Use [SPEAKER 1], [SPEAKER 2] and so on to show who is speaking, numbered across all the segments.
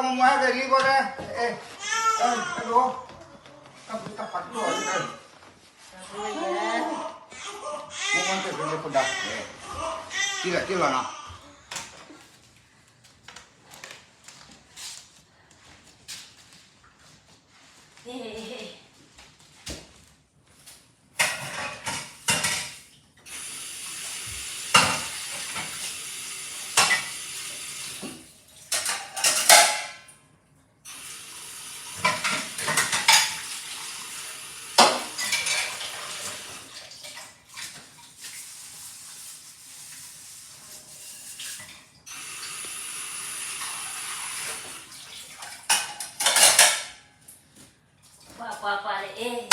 [SPEAKER 1] mau mua cái gì con đây ê ê đồ cặp phát đồ đây mua con cái con đập chưa là nào
[SPEAKER 2] qua để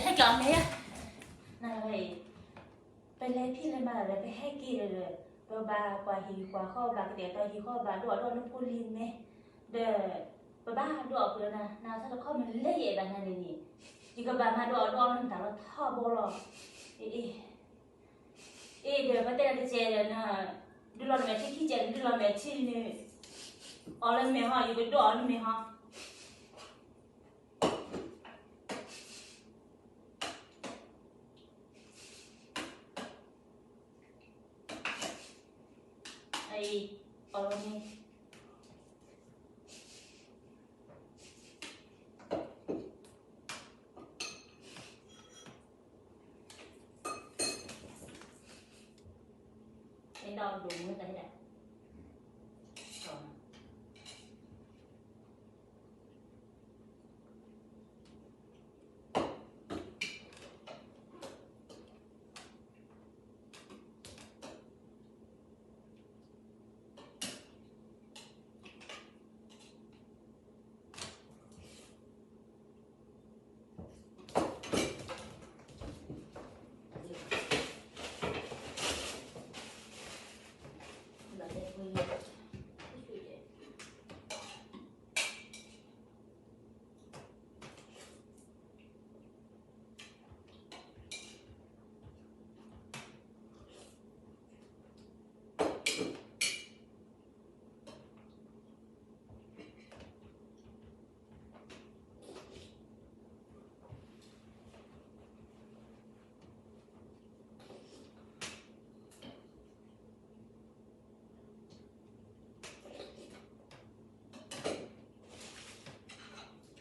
[SPEAKER 2] ให้จอมเลยน่าไปเลยพี่เลยมาเลยไปให้กี่เลยตัวบากว่าหีกว่าข้อบากเดี๋ยวตัวหีข้อบาดวนุ่มกุลินไหมเด้อบ้าดวเพื่อนนะนาถ้าเราเข้ามันเละแบบนั้นนี่ยิ่งกับบามาดวนั่นแต่เราท่อโบลเดี๋ยวประเทศเจริญนะดูเราแม่ที่ขี้เจริญดูเราแม่ที่นี่อะไรแม่ฮะอยู่กับดวนี่แม่ฮะOrang ni cái đo đúng cái đấy này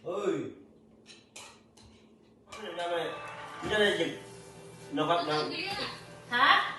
[SPEAKER 3] ơi cái này dịch nó bắt đầu
[SPEAKER 2] hả